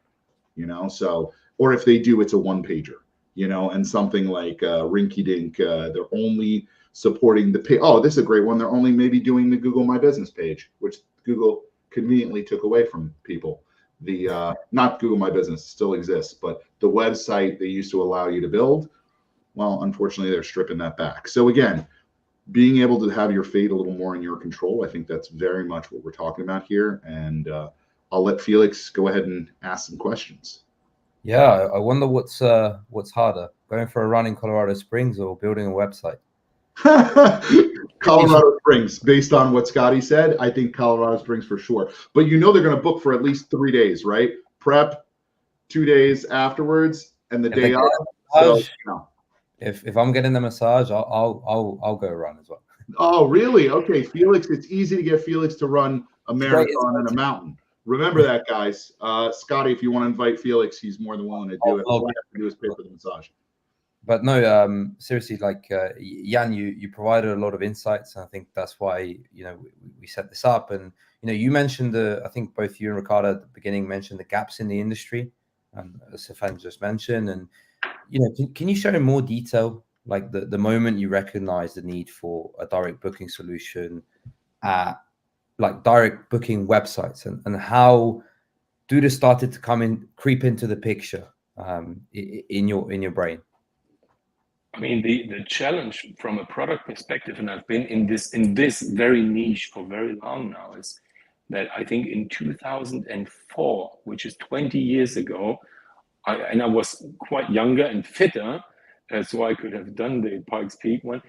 you know? So, or if they do, it's a one pager, you know, and something like Rinky Dink, they're only supporting the page. Oh, this is a great one. They're only maybe doing the Google My Business page, which Google conveniently took away from people. The not Google My Business still exists, but the website they used to allow you to build, well, unfortunately, they're stripping that back. So again, being able to have your fate a little more in your control, I think that's very much what we're talking about here. And I'll let Felix go ahead and ask some questions. Yeah, I wonder what's harder, going for a run in Colorado Springs or building a website? Colorado Springs, based on what Scotty said, I think Colorado Springs for sure. But you know they're going to book for at least 3 days, right? Prep, 2 days afterwards, and the day off. So, you know. If I'm getting the massage, I'll go run as well. Oh, really? Okay, Felix. It's easy to get Felix to run a marathon and a mountain. Remember that, guys. Scotty, if you want to invite Felix, he's more than willing to do it. All you have to do is pay for the massage. But no, seriously, like Jan, you provided a lot of insights, and I think that's why we set this up. And you mentioned I think both you and Ricarda at the beginning mentioned the gaps in the industry, and Stefan just mentioned. And can you share in more detail, like the moment you recognize the need for a direct booking solution, like direct booking websites, and how Duda started to creep into the picture in your brain? I mean, the challenge from a product perspective, and I've been in this very niche for very long now, is that I think in 2004, which is 20 years ago, I was quite younger and fitter, so I could have done the Pikes Peak one.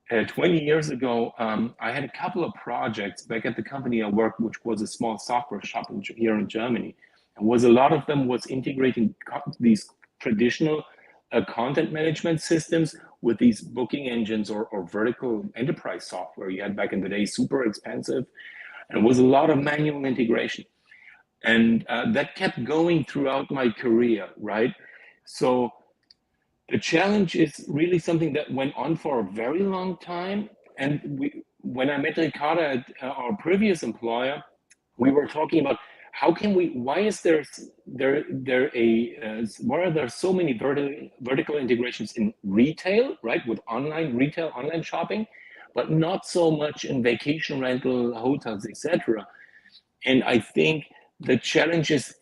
20 years ago, I had a couple of projects back at the company I worked, which was a small software shop here in Germany. And a lot of them was integrating these traditional content management systems with these booking engines or vertical enterprise software you had back in the day, super expensive. And it was a lot of manual integration. And that kept going throughout my career, right? So the challenge is really something that went on for a very long time. And when I met Ricarda at our previous employer, we were talking about why are there so many vertical integrations in retail, right? With online shopping, but not so much in vacation rental, hotels, etc. And I think the challenge is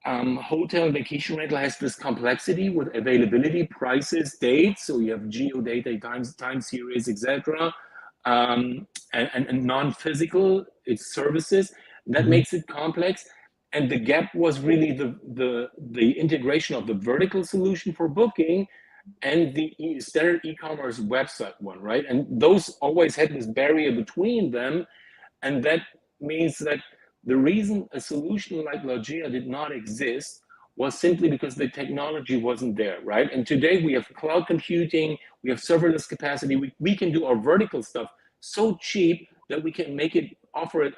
hotel and vacation rental has this complexity with availability, prices, dates. So you have geo data, time series, etc. And non-physical, it's services. That makes it complex. And the gap was really the integration of the vertical solution for booking and the standard e-commerce website one, right? And those always had this barrier between them. And that means that the reason a solution like Logea did not exist was simply because the technology wasn't there, right? And today we have cloud computing, we have serverless capacity, we can do our vertical stuff so cheap that we can offer it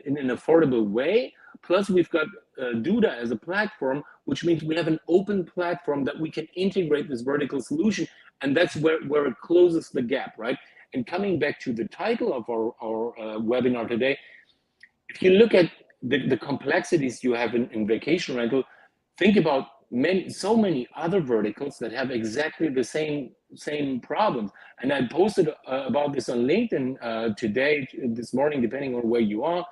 in an affordable way. Plus we've got Duda as a platform, which means we have an open platform that we can integrate this vertical solution. And that's where it closes the gap, right? And coming back to the title of our webinar today, if you look at the complexities you have in vacation rental, think about so many other verticals that have exactly the same problems. And I posted about this on LinkedIn this morning, depending on where you are.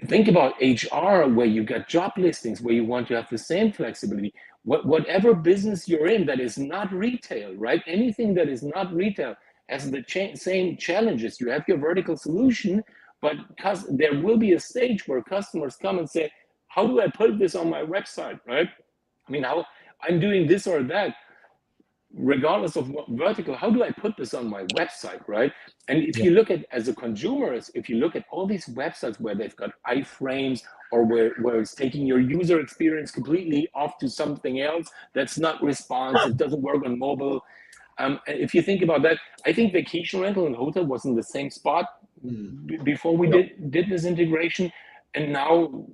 Think about HR, where you got job listings, where you want to have the same flexibility. Whatever business you're in that is not retail, right? Anything that is not retail has the same challenges. You have your vertical solution, but there will be a stage where customers come and say, how do I put this on my website, right? I mean, I'm doing this or that, regardless of what vertical, how do I put this on my website, right? And if you look at, as a consumer, if you look at all these websites where they've got iframes or where it's taking your user experience completely off to something else that's not responsive, doesn't work on mobile. If you think about that, I think vacation rental and hotel was in the same spot before we did this integration. And now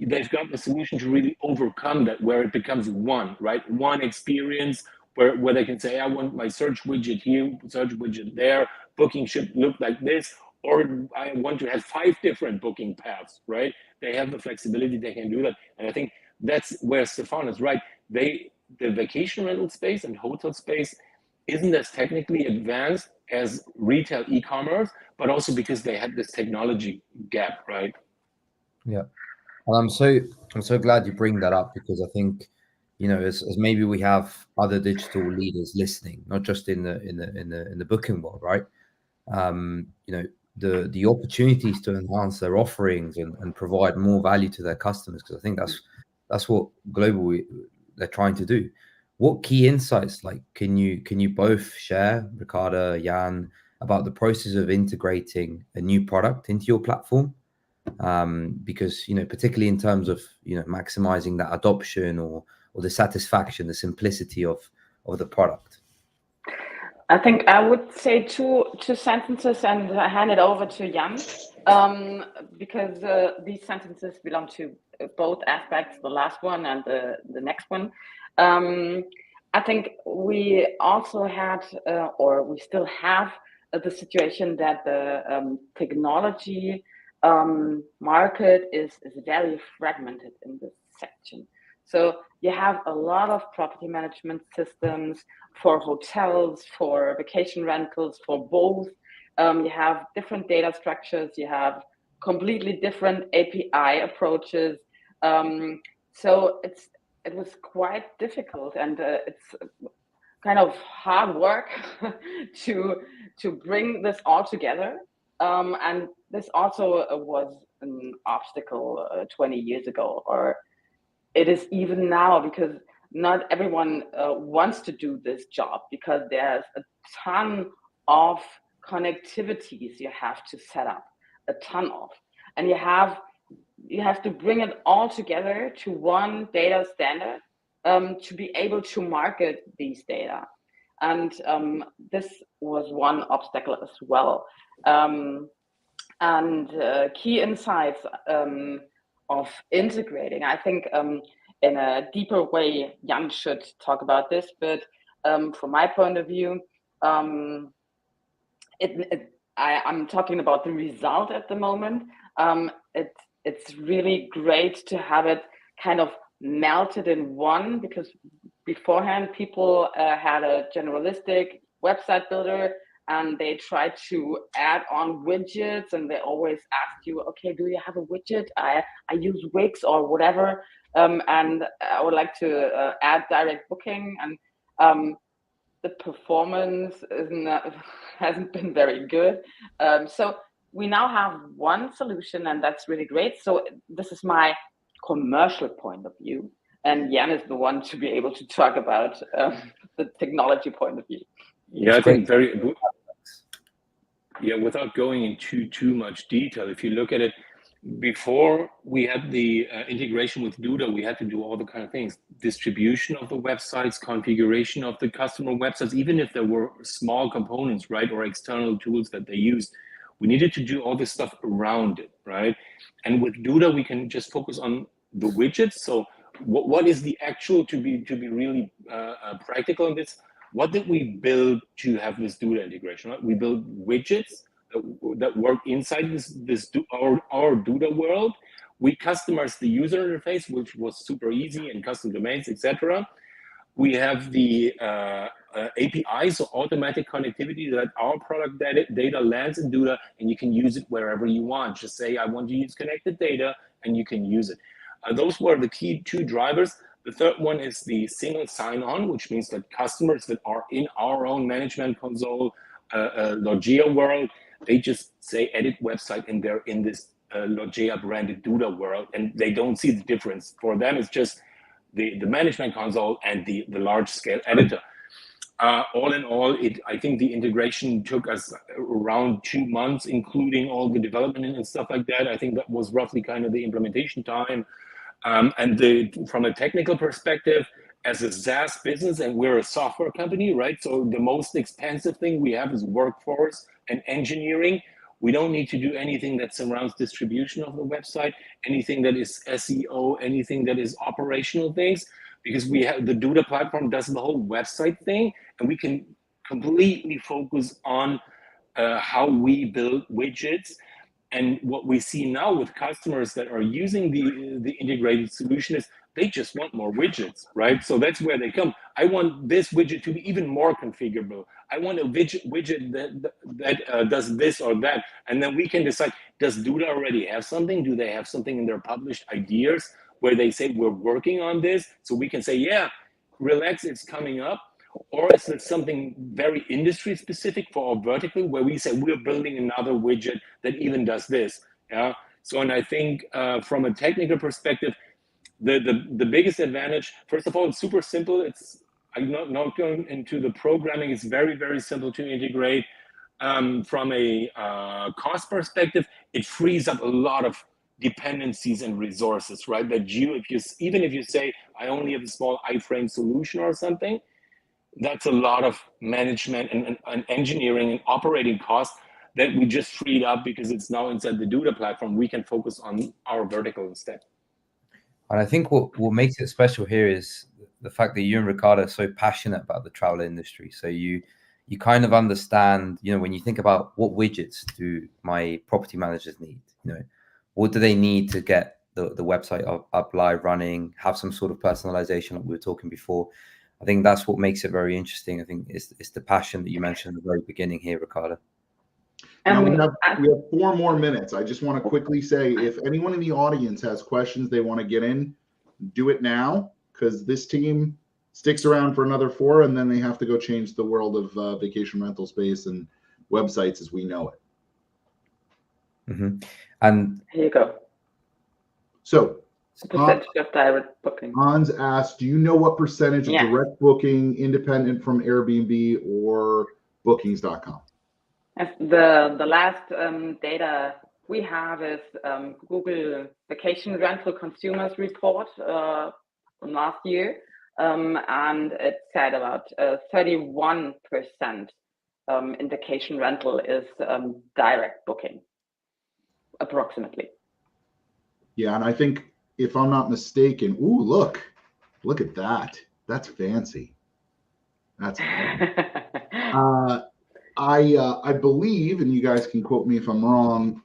they've got the solution to really overcome that, where it becomes one, right? One experience where they can say, I want my search widget here, search widget there, booking should look like this, or I want to have 5 different booking paths, right? They have the flexibility, they can do that. And I think that's where Stefan is right. The vacation rental space and hotel space isn't as technically advanced as retail e-commerce, but also because they had this technology gap, right? Yeah. And I'm so glad you bring that up, because I think, you know, as maybe we have other digital leaders listening, not just in the booking world, right? You know, the opportunities to enhance their offerings and provide more value to their customers, because I think that's what global they're trying to do. What key insights, like, can you both share, Ricarda, Jan, about the process of integrating a new product into your platform? Because, you know, particularly in terms of, you know, maximizing that adoption or the satisfaction, the simplicity of the product. I think I would say two sentences and hand it over to Jan, because these sentences belong to both aspects, the last one and the next one. I think we also had, or we still have, the situation that the technology market is very fragmented in this section. So you have a lot of property management systems for hotels, for vacation rentals, for both. You have different data structures. You have completely different API approaches. So it was quite difficult, and it's kind of hard work to bring this all together. And this also was an obstacle 20 years ago, or it is even now, because not everyone wants to do this job, because there's a ton of connectivities you have to set up, a ton of, and you have to bring it all together to one data standard to be able to market these data. And this was one obstacle as well. And key insights of integrating, I think in a deeper way, Jan should talk about this, but from my point of view, I'm talking about the result at the moment. It's really great to have it kind of melted in one, because beforehand people had a generalistic website builder, and they tried to add on widgets, and they always asked you, okay, do you have a widget? I use Wix or whatever, and I would like to add direct booking, and the performance hasn't been very good. So we now have one solution, and that's really great. So this is my commercial point of view, and Jan is the one to be able to talk about the technology point of view. Yeah, I think without going into too much detail, if you look at it, before we had the integration with Duda, we had to do all the kind of things, distribution of the websites, configuration of the customer websites, even if there were small components, right, or external tools that they used. We needed to do all this stuff around it, right? And with Duda, we can just focus on the widgets. So what is the actual, to be really practical in this? What did we build to have this Duda integration? Right? We built widgets that work inside our Duda world. We customized the user interface, which was super easy, and custom domains, etc. We have the API, so automatic connectivity, that our product data lands in Duda, and you can use it wherever you want. Just say, I want to use connected data, and you can use it. Those were the key 2 drivers. The third one is the single sign-on, which means that customers that are in our own management console, Logea world, they just say edit website, and they're in this Logea branded Duda world, and they don't see the difference. For them, it's just the management console and the large scale editor. All in all, I think the integration took us around 2 months, including all the development and stuff like that. I think that was roughly kind of the implementation time. And from a technical perspective, as a SaaS business, and we're a software company, right? So the most expensive thing we have is workforce and engineering. We don't need to do anything that surrounds distribution of the website, anything that is SEO, anything that is operational things, because we have the Duda platform does the whole website thing, and we can completely focus on how we build widgets. And what we see now with customers that are using the integrated solution is they just want more widgets, right? So that's where they come. I want this widget to be even more configurable. I want a widget that does this or that. And then we can decide, does Duda already have something? Do they have something in their published ideas where they say, we're working on this? So we can say, yeah, relax, it's coming up. Or is it something very industry specific for our vertical where we say we're building another widget that even does this? Yeah. So, and I think from a technical perspective, the biggest advantage, first of all, it's super simple. I'm not going into the programming. It's very, very simple to integrate. From a cost perspective, it frees up a lot of dependencies and resources, right? That even if you say, I only have a small iframe solution or something, that's a lot of management and engineering and operating costs that we just freed up because it's now inside the Duda platform. We can focus on our vertical instead. And I think what makes it special here is the fact that you and Ricarda are so passionate about the travel industry. So you kind of understand, when you think about what widgets do my property managers need, what do they need to get the website up live running, have some sort of personalization like we were talking before. I think that's what makes it very interesting. I think it's the passion that you mentioned at the very beginning here, Ricarda. Now we have 4 more minutes. I just want to quickly say, if anyone in the audience has questions they want to get in, do it now, because this team sticks around for another 4, and then they have to go change the world of vacation rental space and websites as we know it. Mm-hmm. And here you go. So percentage of direct booking. Hans asked, do you know what percentage of direct booking independent from Airbnb or bookings.com? The last data we have is Google Vacation Rental Consumers Report from last year, and it said about 31% in vacation rental is direct booking, approximately. Yeah, and I think, if I'm not mistaken, ooh, look at that. That's fancy. That's I believe, and you guys can quote me if I'm wrong,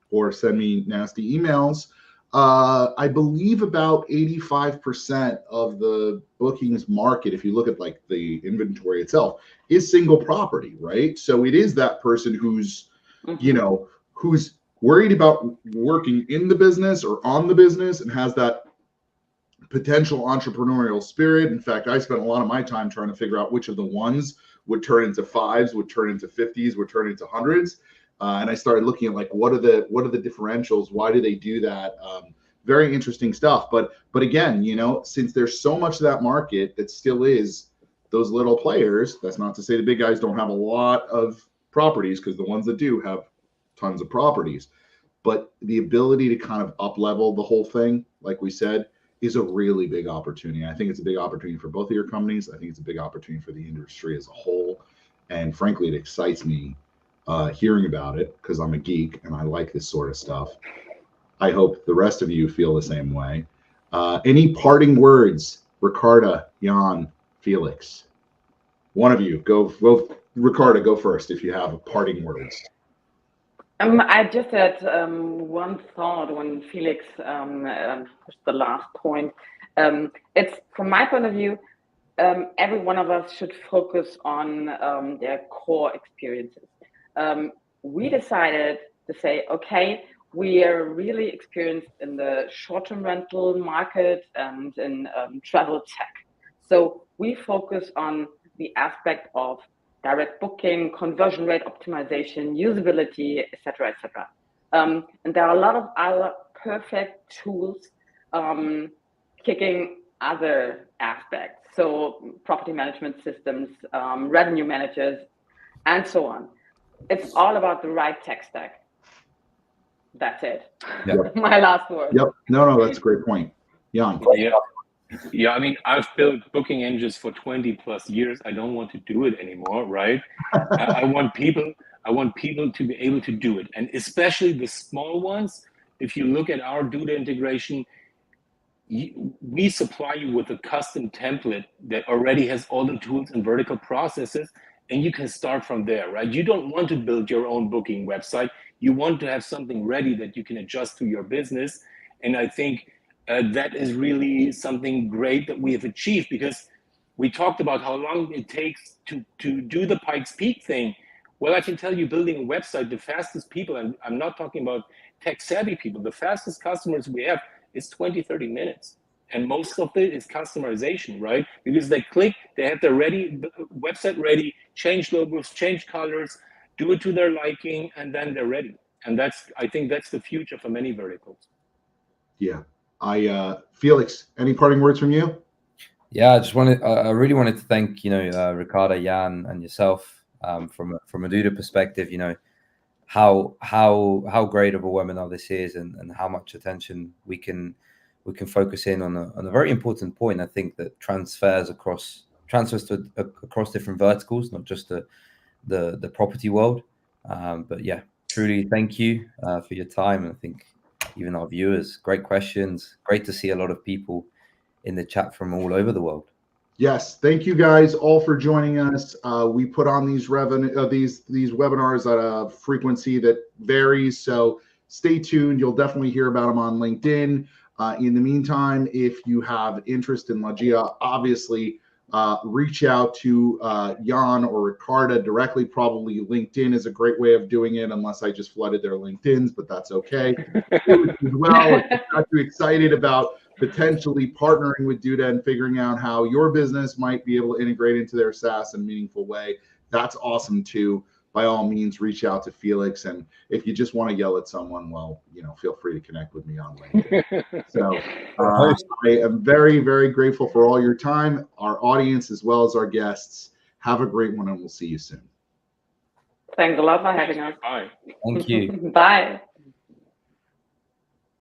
or send me nasty emails. I believe about 85% of the bookings market, if you look at like the inventory itself, is single property, right? So it is that person who's, who's worried about working in the business or on the business and has that potential entrepreneurial spirit. In fact, I spent a lot of my time trying to figure out which of the ones would turn into 5s, would turn into 50s, would turn into 100s. And I started looking at like, what are the differentials? Why do they do that? Very interesting stuff. But again, since there's so much of that market that still is those little players, that's not to say the big guys don't have a lot of properties, because the ones that do have tons of properties. But the ability to kind of up-level the whole thing, like we said, is a really big opportunity. I think it's a big opportunity for both of your companies. I think it's a big opportunity for the industry as a whole. And frankly, it excites me hearing about it, because I'm a geek and I like this sort of stuff. I hope the rest of you feel the same way. Any parting words, Ricarda, Jan, Felix? One of you, go. Ricarda, go first if you have parting words. I just had one thought when Felix pushed the last point. It's, from my point of view, every one of us should focus on their core experiences. We decided to say, okay, we are really experienced in the short-term rental market and in travel tech. So we focus on the aspect of direct booking, conversion rate optimization, usability, etc., etc. And there are a lot of other perfect tools kicking other aspects. So property management systems, revenue managers, and so on. It's all about the right tech stack. That's it. Yep. My last word. Yep. No, that's a great point. Jan. Yeah, I mean, I've built booking engines for 20 plus years. I don't want to do it anymore, right? I want people to be able to do it. And especially the small ones. If you look at our Duda integration, we supply you with a custom template that already has all the tools and vertical processes. and you can start from there, right? You don't want to build your own booking website. You want to have something ready that you can adjust to your business. And I think that is really something great that we have achieved, because we talked about how long it takes to do the Pikes Peak thing. Well, I can tell you, building a website, the fastest people, and I'm not talking about tech savvy people, the fastest customers we have is 20, 30 minutes. And most of it is customization, right? Because they click, they have their website ready, change logos, change colors, do it to their liking, and then they're ready. And I think that's the future for many verticals. Yeah. Felix, any parting words from you? Yeah, I really wanted to thank, Ricarda, Jan, and yourself from a Duda perspective, how great of a webinar this is, and how much attention we can focus in on a very important point. I think that transfers across different verticals, not just the property world. But yeah, truly thank you for your time. And I think even our viewers, great questions. Great to see a lot of people in the chat from all over the world. Yes, thank you guys all for joining us. We put on these webinars at a frequency that varies, so stay tuned. You'll definitely hear about them on LinkedIn. In the meantime, if you have interest in Logea, obviously reach out to Jan or Ricarda directly. Probably LinkedIn is a great way of doing it, unless I just flooded their LinkedIns, but that's okay. As well, if you got you excited about potentially partnering with Duda and figuring out how your business might be able to integrate into their SaaS in a meaningful way, that's awesome too. By all means, reach out to Felix. And if you just want to yell at someone, well, feel free to connect with me on LinkedIn. So I am very, very grateful for all your time, our audience, as well as our guests. Have a great one, and we'll see you soon. Thanks a lot for having us. Bye. Thank you. Bye.